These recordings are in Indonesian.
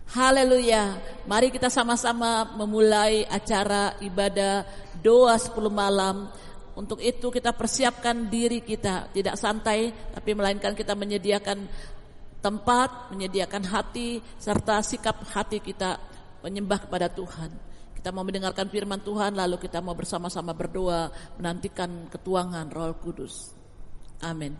Haleluya. Mari kita sama-sama memulai acara ibadah doa 10 malam. Untuk itu kita persiapkan diri kita, tidak santai, tapi melainkan kita menyediakan tempat, menyediakan hati, serta sikap hati kita menyembah kepada Tuhan. Kita mau mendengarkan firman Tuhan, lalu kita mau bersama-sama berdoa, menantikan ketuangan Roh Kudus. Amin.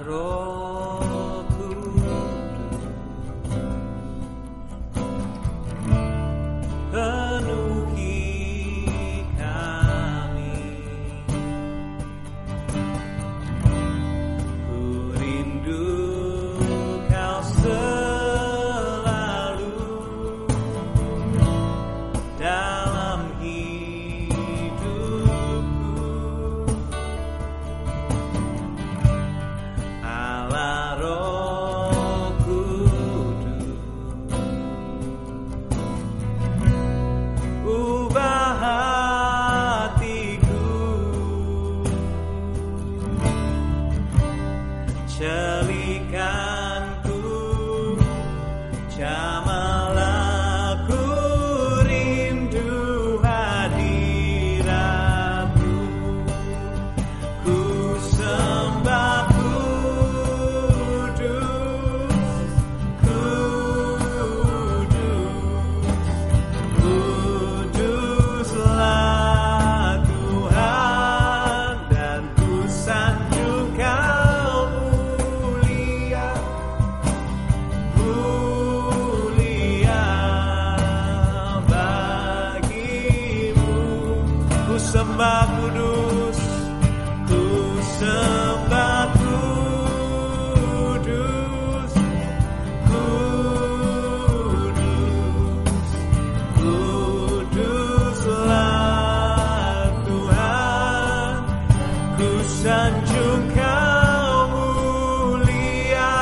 Roh Kudus, penuhi kami. Ku rindu Kau selalu dalam hidupku. Roh Kudus, ubah hatiku, celikanku, jamalah ku rindu hadirat-Mu, ku sembah sembah kudus, ku sembah kudus, kudus, kuduslah Tuhan, ku sanjung Kau mulia,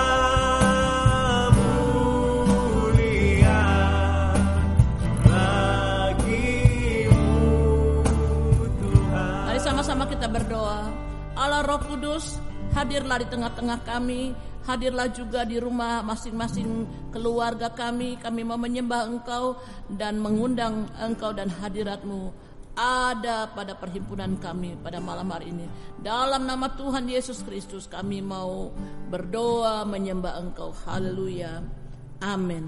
mulia Sama-sama kita berdoa. Allah Roh Kudus, hadirlah di tengah-tengah kami, hadirlah juga di rumah masing-masing keluarga kami. Kami mau menyembah Engkau dan mengundang Engkau dan hadirat-Mu ada pada perhimpunan kami pada malam hari ini. Dalam nama Tuhan Yesus Kristus kami mau berdoa menyembah Engkau. Haleluya. Amin.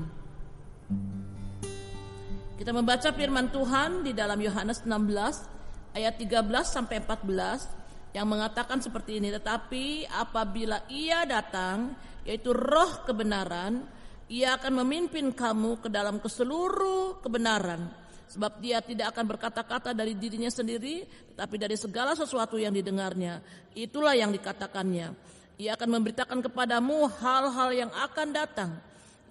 Kita membaca firman Tuhan di dalam Yohanes 16 ayat 13 sampai 14 yang mengatakan seperti ini. Tetapi apabila Ia datang, yaitu Roh kebenaran, Ia akan memimpin kamu ke dalam keseluruh kebenaran. Sebab Dia tidak akan berkata-kata dari dirinya sendiri, tetapi dari segala sesuatu yang didengarnya, itulah yang dikatakannya. Ia akan memberitakan kepadamu hal-hal yang akan datang.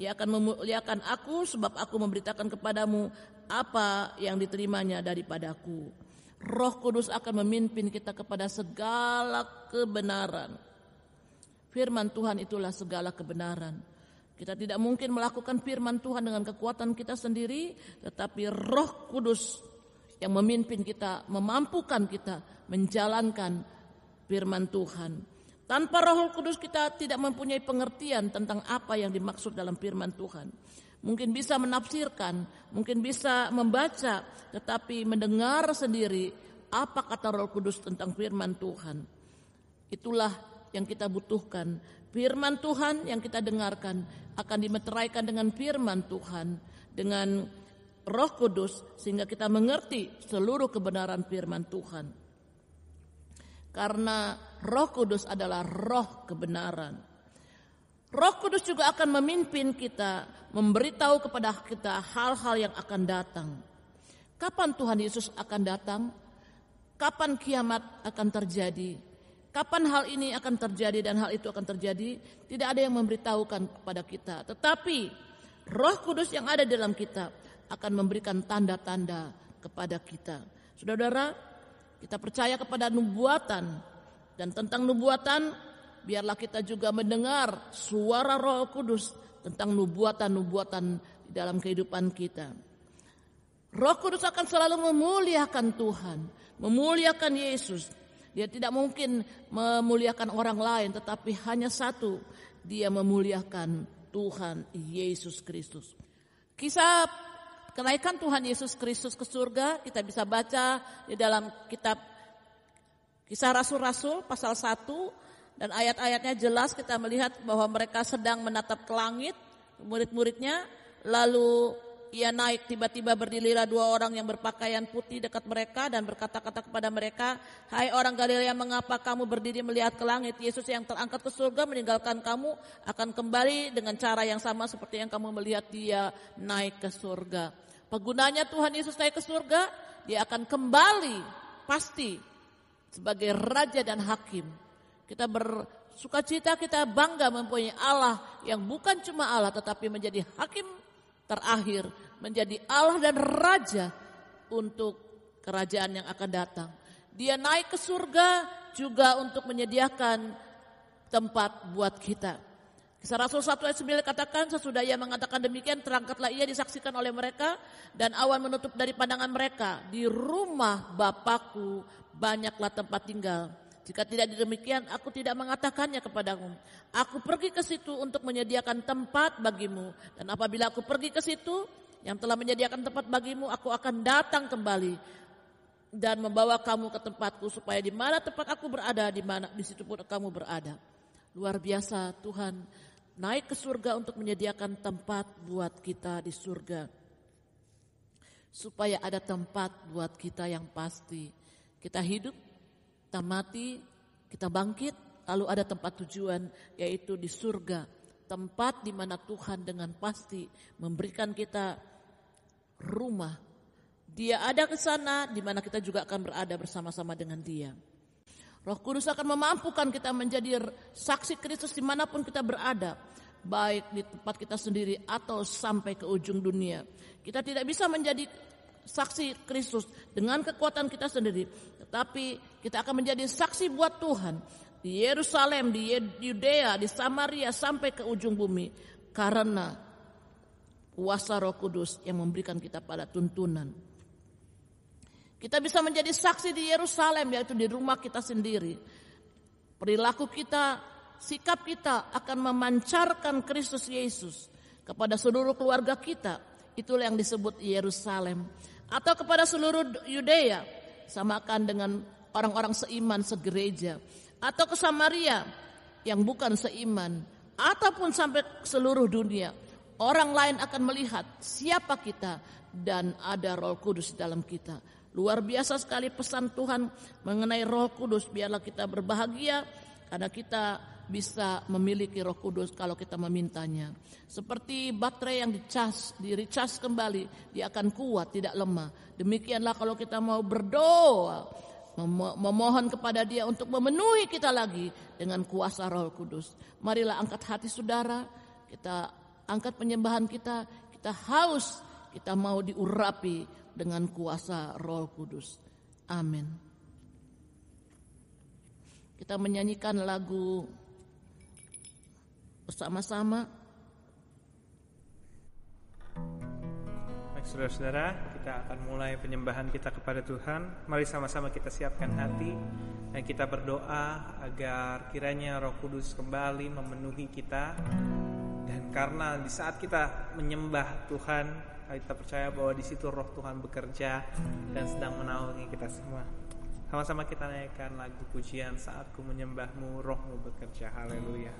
Ia akan memuliakan aku, sebab aku memberitakan kepadamu apa yang diterimanya daripadaku. Roh Kudus akan memimpin kita kepada segala kebenaran. Firman Tuhan itulah segala kebenaran. Kita tidak mungkin melakukan firman Tuhan dengan kekuatan kita sendiri, tetapi Roh Kudus yang memimpin kita, memampukan kita menjalankan firman Tuhan. Tanpa Roh Kudus kita tidak mempunyai pengertian tentang apa yang dimaksud dalam firman Tuhan. Mungkin bisa menafsirkan, mungkin bisa membaca, tetapi mendengar sendiri apa kata Roh Kudus tentang firman Tuhan. Itulah yang kita butuhkan. Firman Tuhan yang kita dengarkan akan dimeteraikan dengan firman Tuhan, dengan Roh Kudus, sehingga kita mengerti seluruh kebenaran firman Tuhan. Karena Roh Kudus adalah roh kebenaran. Roh Kudus juga akan memimpin kita, memberitahu kepada kita hal-hal yang akan datang. Kapan Tuhan Yesus akan datang? Kapan kiamat akan terjadi? Kapan hal ini akan terjadi dan hal itu akan terjadi? Tidak ada yang memberitahukan kepada kita. Tetapi Roh Kudus yang ada dalam kita akan memberikan tanda-tanda kepada kita. Saudara-saudara, kita percaya kepada nubuatan. Dan tentang nubuatan, biarlah kita juga mendengar suara Roh Kudus tentang nubuatan-nubuatan di dalam kehidupan kita. Roh Kudus akan selalu memuliakan Tuhan, memuliakan Yesus. Dia tidak mungkin memuliakan orang lain, tetapi hanya satu, dia memuliakan Tuhan Yesus Kristus. Kisah kenaikan Tuhan Yesus Kristus ke surga kita bisa baca di dalam kitab Kisah Rasul-Rasul pasal 1, dan ayat-ayatnya jelas kita melihat bahwa mereka sedang menatap ke langit, murid-muridnya, lalu ia naik, tiba-tiba berdirilah 2 orang yang berpakaian putih dekat mereka dan berkata-kata kepada mereka, "Hai orang Galilea, mengapa kamu berdiri melihat ke langit? Yesus yang terangkat ke surga meninggalkan kamu akan kembali dengan cara yang sama seperti yang kamu melihat dia naik ke surga." Penggunanya Tuhan Yesus naik ke surga, dia akan kembali pasti sebagai raja dan hakim. Kita bersukacita, kita bangga mempunyai Allah yang bukan cuma Allah tetapi menjadi hakim terakhir, menjadi Allah dan raja untuk kerajaan yang akan datang. Dia naik ke surga juga untuk menyediakan tempat buat kita. Kisah Rasul 1 ayat 9 katakan, sesudah ia mengatakan demikian, terangkatlah ia disaksikan oleh mereka dan awan menutup dari pandangan mereka. Di rumah Bapakku banyaklah tempat tinggal. Jika tidak demikian, aku tidak mengatakannya kepadamu. Aku pergi ke situ untuk menyediakan tempat bagimu. Dan apabila aku pergi ke situ yang telah menyediakan tempat bagimu, aku akan datang kembali dan membawa kamu ke tempatku, supaya di mana tempat aku berada, di situ pun kamu berada. Luar biasa, Tuhan naik ke surga untuk menyediakan tempat buat kita di surga, supaya ada tempat buat kita yang pasti. Kita hidup, kita mati, kita bangkit, lalu ada tempat tujuan, yaitu di surga. Tempat di mana Tuhan dengan pasti memberikan kita rumah. Dia ada ke sana, di mana kita juga akan berada bersama-sama dengan Dia. Roh Kudus akan memampukan kita menjadi saksi Kristus dimanapun kita berada, baik di tempat kita sendiri atau sampai ke ujung dunia. Kita tidak bisa menjadi saksi Kristus dengan kekuatan kita sendiri, tetapi kita akan menjadi saksi buat Tuhan di Yerusalem, di Yudea, di Samaria sampai ke ujung bumi, karena kuasa Roh Kudus yang memberikan kita pada tuntunan. Kita bisa menjadi saksi di Yerusalem, yaitu di rumah kita sendiri. Perilaku kita, sikap kita akan memancarkan Kristus Yesus kepada seluruh keluarga kita. Itulah yang disebut Yerusalem. Atau kepada seluruh Yudea, samakan dengan orang-orang seiman segereja. Atau ke Samaria yang bukan seiman, ataupun sampai ke seluruh dunia. Orang lain akan melihat siapa kita dan ada Roh Kudus dalam kita. Luar biasa sekali pesan Tuhan mengenai Roh Kudus. Biarlah kita berbahagia karena kita bisa memiliki Roh Kudus kalau kita memintanya. Seperti baterai yang di-recharge kembali, dia akan kuat, tidak lemah. Demikianlah kalau kita mau berdoa, memohon kepada Dia untuk memenuhi kita lagi dengan kuasa Roh Kudus. Marilah angkat hati saudara, kita angkat penyembahan kita haus, kita mau diurapi dengan kuasa Roh Kudus. Amin. Kita menyanyikan lagu bersama-sama. Baik saudara-saudara, kita akan mulai penyembahan kita kepada Tuhan. Mari sama-sama kita siapkan hati dan kita berdoa agar kiranya Roh Kudus kembali memenuhi kita. Dan karena di saat kita menyembah Tuhan, kita percaya bahwa di situ Roh Tuhan bekerja dan sedang menaungi kita semua. Sama-sama kita naikkan lagu pujian Saat Ku Menyembahmu, Rohmu Bekerja. Haleluya.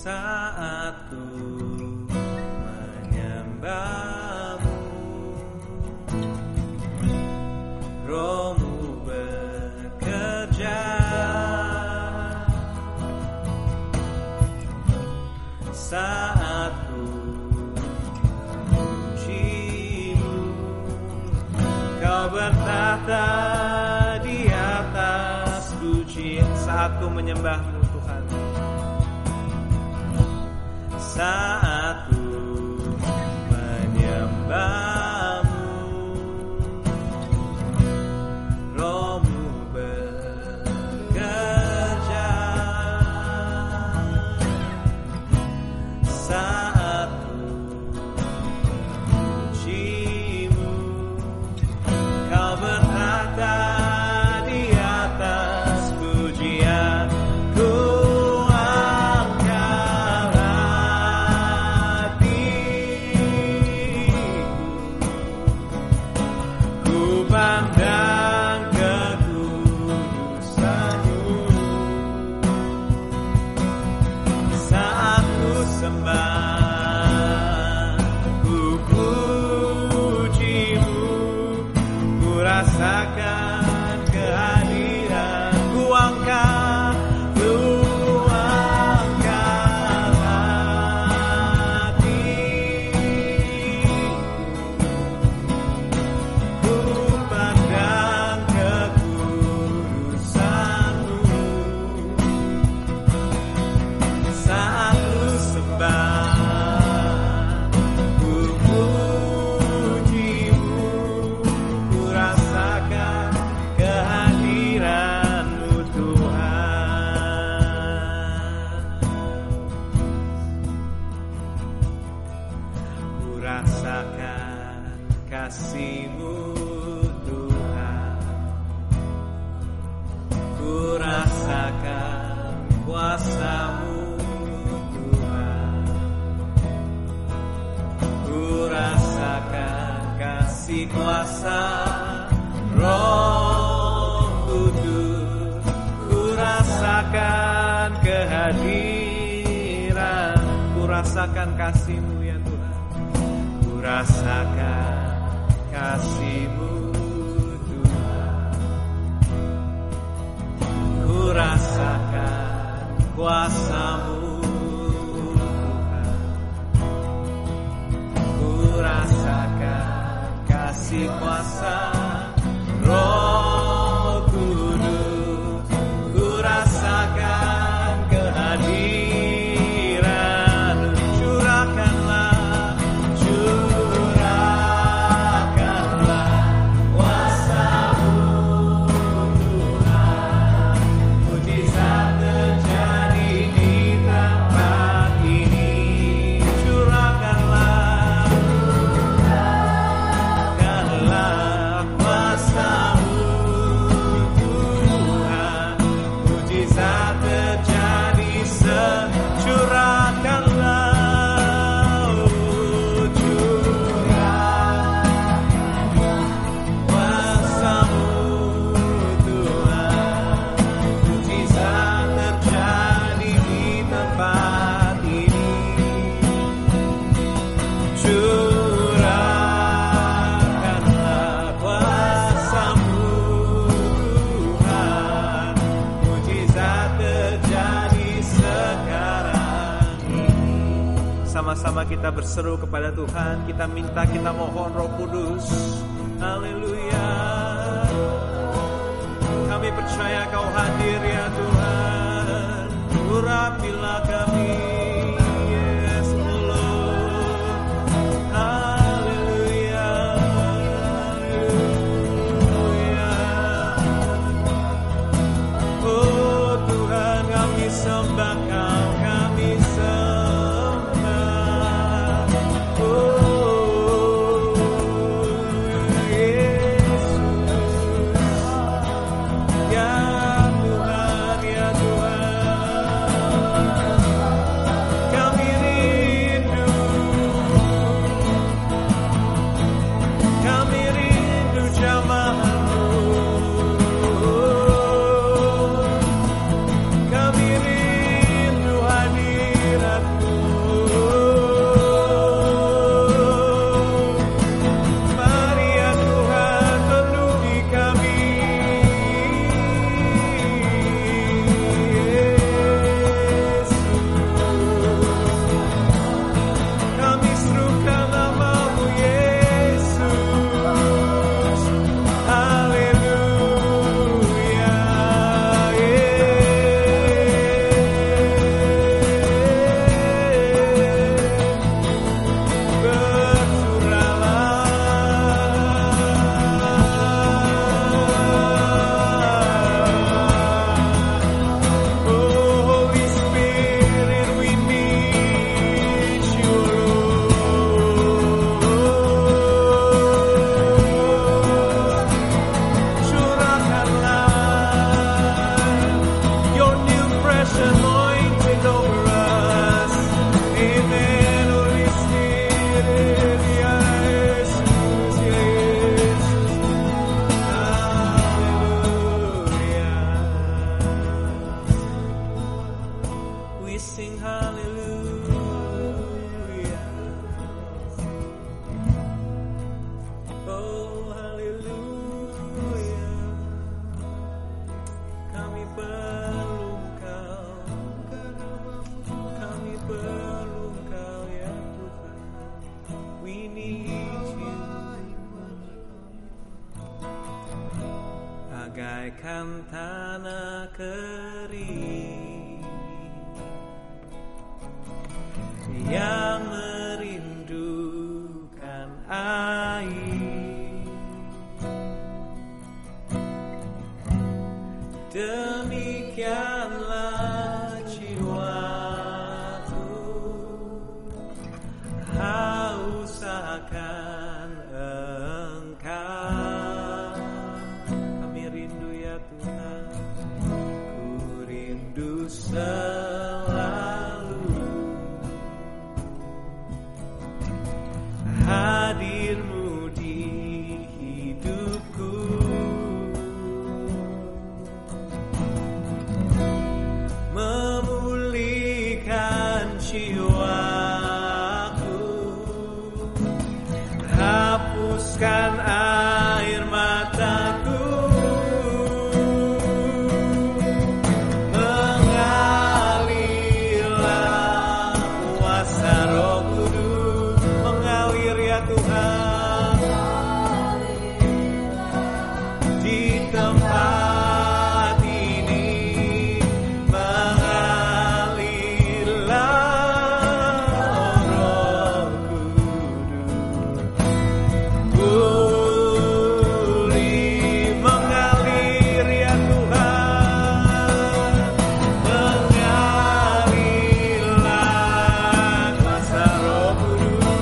Saat ku menyembahmu, Rohmu bekerja. Saat ku memujimu, Kau bertahta di atas pujian. Saat ku menyembah-Mu Tuhan. Saat ku menyembah-Mu, Roh-Mu bekerja. Saat ku memuji-Mu, Kau bertata di atas pujian. Ku angkat hatiku, ku pandang kekudusan-Mu. Saat ku sembah, ku puji-Mu, ku rasakan kehadiran. Ku angkat hatiku, ku pandang kekudusan-Mu. Saat ku sembah, ku puji-Mu, ku rasakan kehadiran-Mu Tuhan. Ku rasakan kasih-Mu Tuhan. Ku rasakan kuasa-Mu Tuhan. Ku rasakan kasih kuasa Roh Kudus. Ku rasakan kehadiran. Ku rasakan kasih-Mu ya Tuhan. Ku rasakan kasih-Mu Tuhan. Ku rasakan kuasa-Mu Tuhan. Ku rasakan kasih kuasa Roh Kudus. Ku rasakan kehadiran. Curahkanlah kuasa-Mu Tuhan. Mujizat terjadi di tempat ini. Curahkanlah kuasa-Mu Tuhan. Mujizat terjadi. Curahkanlah kuasa-Mu Tuhan. Mujizat terjadi di tempat ini. Curahkanlah kuasa-Mu Tuhan. Mujizat terjadi sekarang ini. Sama-sama kita berseru kepada Tuhan. Kita minta, kita mohon Roh Kudus. Haleluya. Kami percaya Kau hadir ya Tuhan. Urapilah kami. Yes, Lord. Haleluya. Haleluya. Oh Tuhan, kami sembah Kau, kami sembah. Oh Yesus. Ya Tuhan, ya Tuhan. sing hallelujah. Oh hallelujah. Kami perlu Engkau, kami perlu Engkau ya Tuhan. We need you. Bagaikan tanah kering yang merindukan air, demikianlah jiwaku haus akan Engkau. Kami rindu ya Tuhan, ku rindu selalu hadir-Mu di hidupku, memulihkan jiwaku, hapuskan air mataku, mengalirlah kuasa Roh Kudus, mengalir ya Tuhan di tempat ini, mengalirlah Roh Kudus, pulih mengalir ya Tuhan, mengalirlah kuasa Roh Kudus,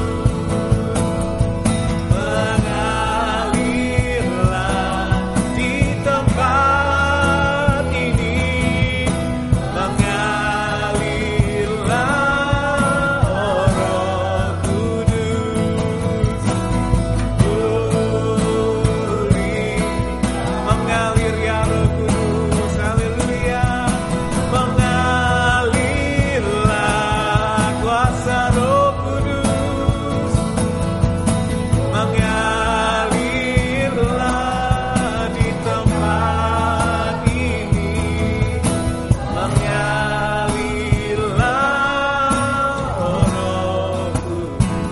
mengalirlah di tempat ini, mengalirlah Roh Kudus, pulih mengalir ya Roh Kudus, haleluya, mengalirlah kuasa Roh Kudus, mengalirlah di tempat ini, mengalirlah Roh Kudus,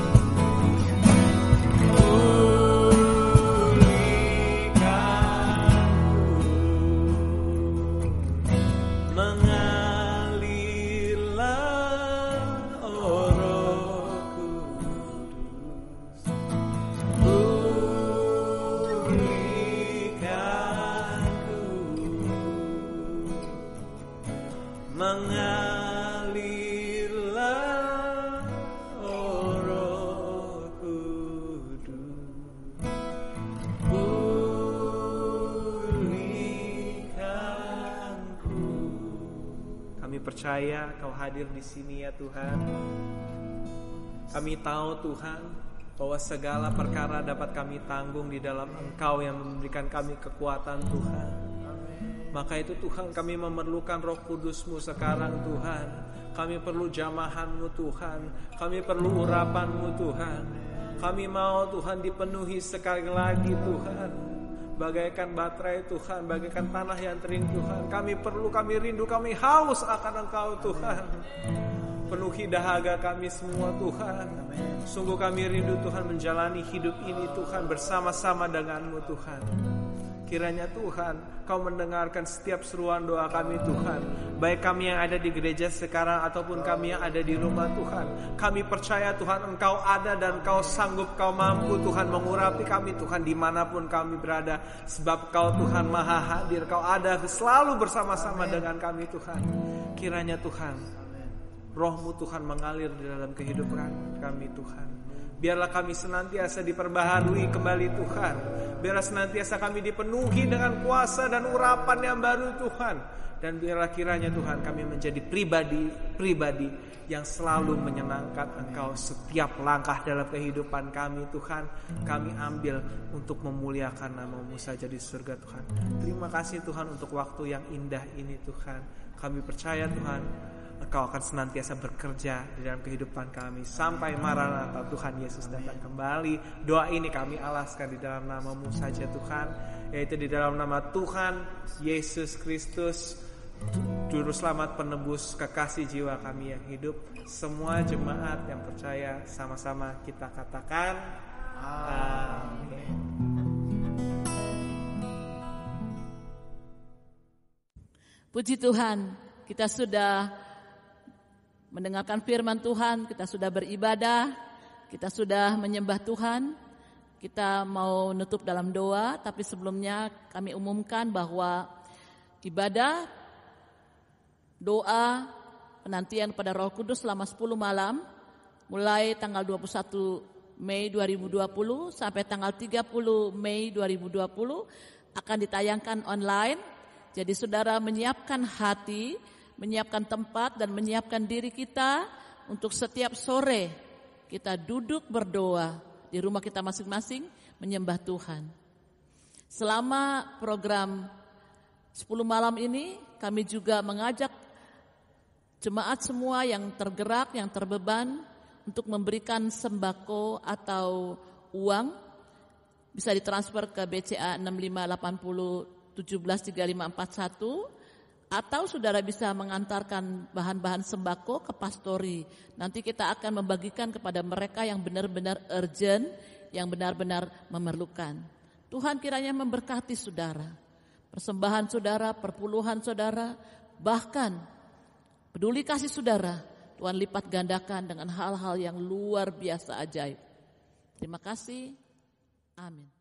mengalirlah Roh Kudus, pulihkanku. Kami percaya Kau hadir di sini ya Tuhan. Kami tahu Tuhan bahwa segala perkara dapat kami tanggung di dalam Engkau yang memberikan kami kekuatan Tuhan. Maka itu Tuhan, kami memerlukan Roh Kudus-Mu sekarang Tuhan. Kami perlu jamahan-Mu Tuhan, kami perlu urapan-Mu Tuhan. Kami mau Tuhan dipenuhi sekali lagi Tuhan, bagaikan baterai Tuhan, bagaikan tanah yang kering Tuhan. Kami perlu, kami rindu, kami haus akan Engkau Tuhan. Penuhi dahaga kami semua Tuhan. Sungguh kami rindu Tuhan menjalani hidup ini Tuhan bersama-sama dengan-Mu Tuhan. Kiranya Tuhan Kau mendengarkan setiap seruan doa kami Tuhan, baik kami yang ada di gereja sekarang ataupun kami yang ada di rumah Tuhan. Kami percaya Tuhan Engkau ada dan Kau sanggup, Kau mampu Tuhan mengurapi kami Tuhan dimanapun kami berada. Sebab Kau Tuhan maha hadir, Kau ada selalu bersama-sama dengan kami Tuhan. Kiranya Tuhan Roh-Mu Tuhan mengalir di dalam kehidupan kami Tuhan. Biarlah kami senantiasa diperbaharui kembali Tuhan. Biarlah senantiasa kami dipenuhi dengan kuasa dan urapan yang baru Tuhan. Dan biarlah kiranya Tuhan kami menjadi pribadi yang selalu menyenangkan Engkau setiap langkah dalam kehidupan kami Tuhan. Kami ambil untuk memuliakan nama-Mu saja di surga Tuhan. Terima kasih Tuhan untuk waktu yang indah ini Tuhan. Kami percaya Tuhan Engkau akan senantiasa bekerja di dalam kehidupan kami sampai Maranatha Tuhan Yesus datang kembali. Doa ini kami alaskan di dalam nama-Mu saja Tuhan, yaitu di dalam nama Tuhan Yesus Kristus, Juru Selamat penebus kekasih jiwa kami yang hidup. Semua jemaat yang percaya sama-sama kita katakan amin. Puji Tuhan, kita sudah mendengarkan firman Tuhan, kita sudah beribadah, kita sudah menyembah Tuhan. Kita mau nutup dalam doa, tapi sebelumnya kami umumkan bahwa ibadah, doa, penantian kepada Roh Kudus selama 10 malam, mulai tanggal 21 Mei 2020 sampai tanggal 30 Mei 2020 akan ditayangkan online. Jadi saudara menyiapkan hati, menyiapkan tempat dan menyiapkan diri kita untuk setiap sore kita duduk berdoa di rumah kita masing-masing menyembah Tuhan. Selama program 10 malam ini kami juga mengajak jemaat semua yang tergerak, yang terbeban untuk memberikan sembako atau uang, bisa ditransfer ke BCA 6580173541, atau saudara bisa mengantarkan bahan-bahan sembako ke pastori. Nanti kita akan membagikan kepada mereka yang benar-benar urgent, yang benar-benar memerlukan. Tuhan kiranya memberkati saudara, persembahan saudara, perpuluhan saudara, bahkan peduli kasih saudara, Tuhan lipat gandakan dengan hal-hal yang luar biasa ajaib. Terima kasih. Amin.